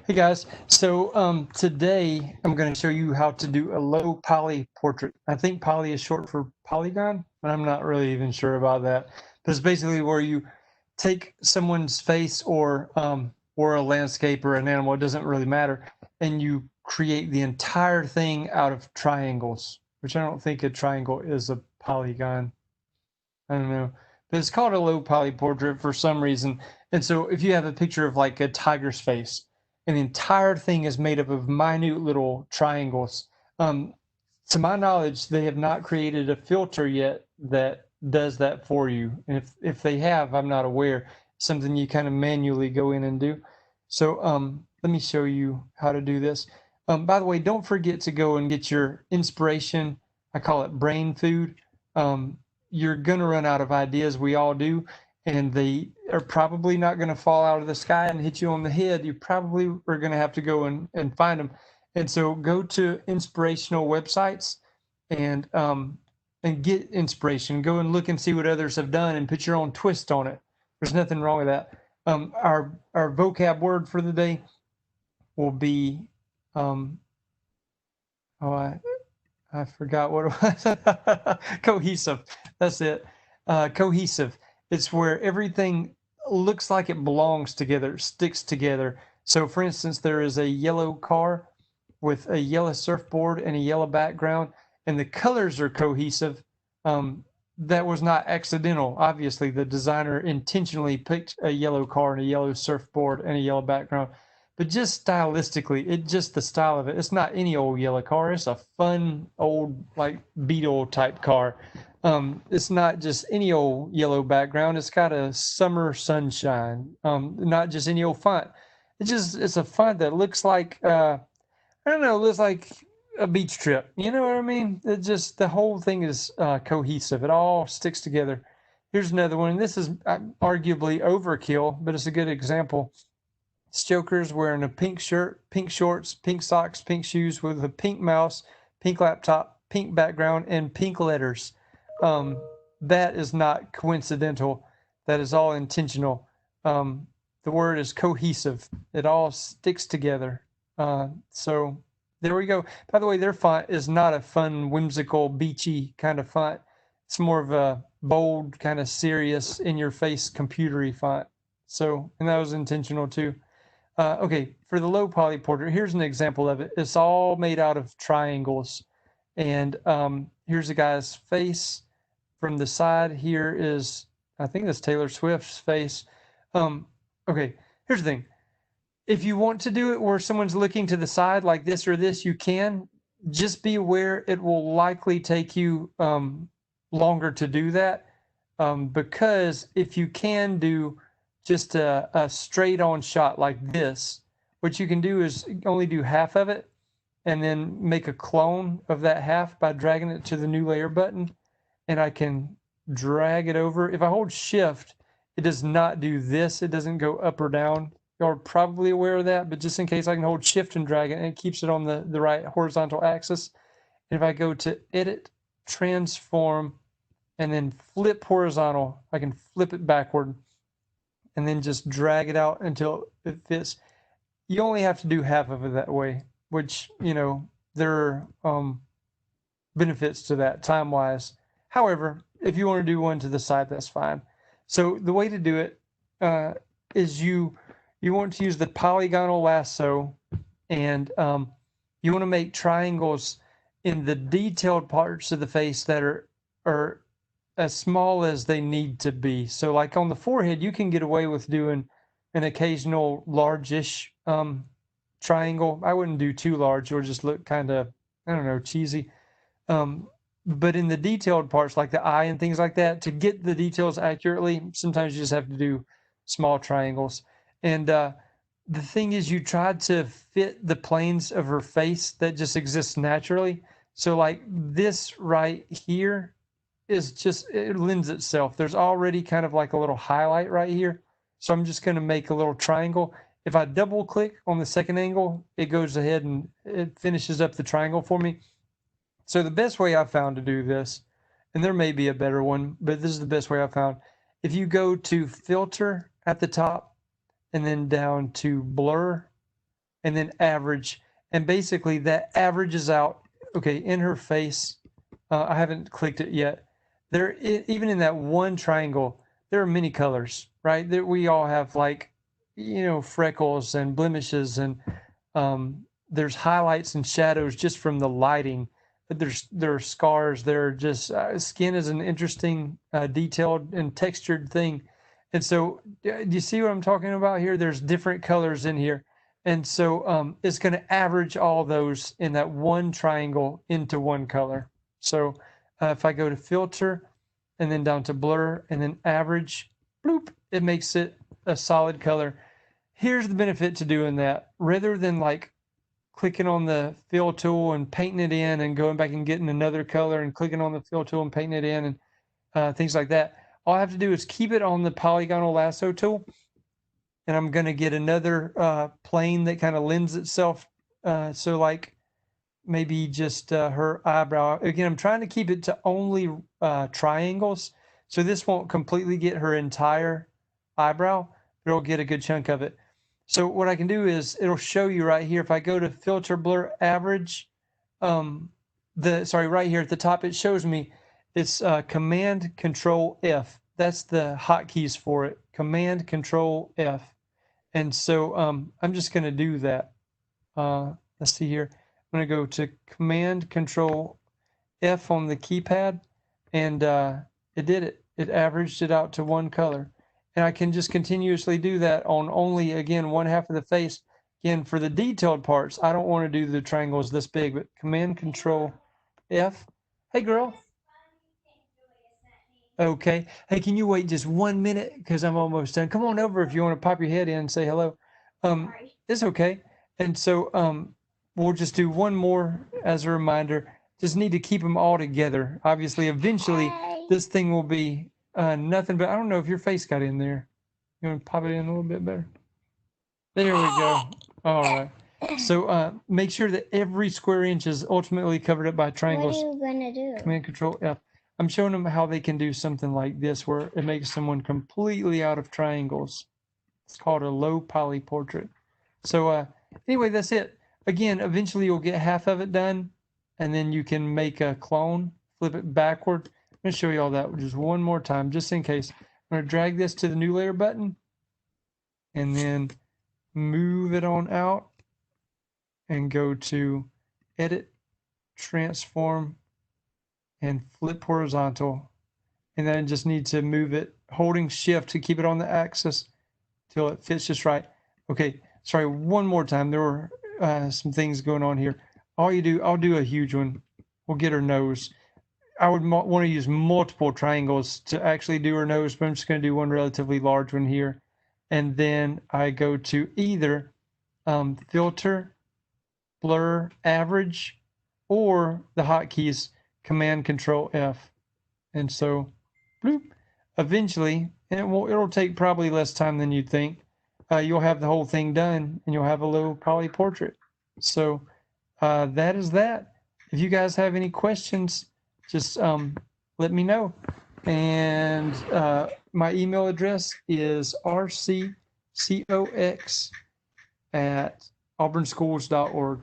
Hey guys, so today I'm going to show you how to do a low poly portrait. I think poly is short for polygon, but I'm not really even sure about that. But it's basically where you take someone's face or a landscape or an animal, it doesn't really matter, and you create the entire thing out of triangles, which I don't think a triangle is a polygon. I don't know. But it's called a low poly portrait for some reason. And so if you have a picture of like a tiger's face, and the entire thing is made up of minute little triangles. Um, to my knowledge, they have not created a filter yet that does that for you. And if they have, I'm not aware. Something you kind of manually go in and do. So let me show you how to do this. By the way, don't forget to go and get your inspiration. I call it brain food. You're going to run out of ideas. We all do. And they are probably not going to fall out of the sky and hit you on the head. You probably are going to have to go and find them. And so go to inspirational websites and get inspiration. Go and look and see what others have done and put your own twist on it. There's nothing wrong with that. Our vocab word for the day will be oh I forgot what it was. Cohesive. That's it. Cohesive. It's where everything looks like it belongs together, sticks together. So, for instance, there is a yellow car with a yellow surfboard and a yellow background, and the colors are cohesive. That was not accidental. Obviously, the designer intentionally picked a yellow car and a yellow surfboard and a yellow background. But just stylistically, it just the style of it. It's not any old yellow car. It's a fun old like Beetle type car. It's not just any old yellow background. It's got a summer sunshine. Not just any old font. It's a font that looks like I don't know. It looks like a beach trip. You know what I mean? It just the whole thing is cohesive. It all sticks together. Here's another one. This is arguably overkill, but it's a good example. Joker's wearing a pink shirt, pink shorts, pink socks, pink shoes with a pink mouse, pink laptop, pink background, and pink letters. Um, that is not coincidental. That is all intentional. The word is cohesive. It all sticks together. So there we go. By the way, their font is not a fun, whimsical, beachy kind of font. It's more of a bold, kind of serious, in your face, computery font. So, and that was intentional too. Okay, for the low poly portrait, here's an example of it. It's all made out of triangles. And here's the guy's face from the side. Here is, I think that's Taylor Swift's face. Um, okay, here's the thing. If you want to do it where someone's looking to the side like this or this, you can. Just be aware it will likely take you longer to do that because if you can do just a straight on shot like this, what you can do is only do half of it and then make a clone of that half by dragging it to the new layer button. And I can drag it over. If I hold shift, it does not do this. It doesn't go up or down. You're probably aware of that, but just in case I can hold shift and drag it and it keeps it on the right horizontal axis. And if I go to edit, transform, and then flip horizontal, I can flip it backward and then just drag it out until it fits. You only have to do half of it that way, which, you know, there are benefits to that time-wise. However, if you want to do one to the side, that's fine. So the way to do it is you want to use the polygonal lasso, and you want to make triangles in the detailed parts of the face that are as small as they need to be. So like on the forehead, you can get away with doing an occasional largish triangle. I wouldn't do too large or just look kind of, I don't know, cheesy. But in the detailed parts like the eye and things like that, to get the details accurately, sometimes you just have to do small triangles. And the thing is, you tried to fit the planes of her face that just exists naturally. So like this right here is just, it lends itself. There's already kind of like a little highlight right here. So I'm just going to make a little triangle. If I double click on the second angle, it goes ahead and it finishes up the triangle for me. So the best way I've found to do this, and there may be a better one, but this is the best way I've found. If you go to filter at the top and then down to blur and then average. And basically that averages out, okay, in her face, I haven't clicked it yet. There, even in that one triangle, there are many colors, right? That we all have, like, freckles and blemishes, and there's highlights and shadows just from the lighting. But there are scars. There are just skin is an interesting, detailed and textured thing. And so, do you see what I'm talking about here? There's different colors in here. And so it's going to average all those in that one triangle into one color. So if I go to filter and then down to blur and then average, bloop, it makes it a solid color. Here's the benefit to doing that. Rather than like clicking on the fill tool and painting it in and going back and getting another color and clicking on the fill tool and painting it in and things like that, all I have to do is keep it on the polygonal lasso tool. And I'm going to get another plane that kind of lends itself. So like maybe just her eyebrow. Again, I'm trying to keep it to only triangles. So this won't completely get her entire eyebrow, but it'll get a good chunk of it. So what I can do is it'll show you right here. If I go to filter, blur, average, right here at the top, it shows me it's Command Control F. That's the hotkeys for it. Command Control F. And so I'm just going to do that. Let's see here. I'm going to go to Command Control F on the keypad, and it did it. It averaged it out to one color. And I can just continuously do that on only, again, one half of the face. Again, for the detailed parts, I don't want to do the triangles this big, but Command Control F. Hey, girl. Okay. Hey, can you wait just 1 minute? Because I'm almost done. Come on over if you want to pop your head in and say hello. It's okay. And so we'll just do one more as a reminder. Just need to keep them all together. Obviously, eventually, this thing will be nothing but, I don't know if your face got in there. You want to pop it in a little bit better? There we go. All right. So make sure that every square inch is ultimately covered up by triangles. What are you going to do? Command Control F. I'm showing them how they can do something like this where it makes someone completely out of triangles. It's called a low poly portrait. So anyway, that's it. Again, eventually you'll get half of it done, and then you can make a clone, flip it backward. I'm going to show you all that just one more time, just in case. I'm going to drag this to the new layer button, and then move it on out, and go to Edit, Transform, and Flip Horizontal. And then I just need to move it, holding Shift to keep it on the axis till it fits just right. Okay, sorry, one more time. There were some things going on here. All you do, I'll do a huge one. We'll get her nose. I would want to use multiple triangles to actually do her nose, but I'm just going to do one relatively large one here. And then I go to either filter, blur, average, or the hotkeys Command Control F. And so, bloop, eventually, and it'll take probably less time than you'd think. You'll have the whole thing done, and you'll have a low poly portrait. So that is that. If you guys have any questions, just let me know. And my email address is rccox@auburnschools.org.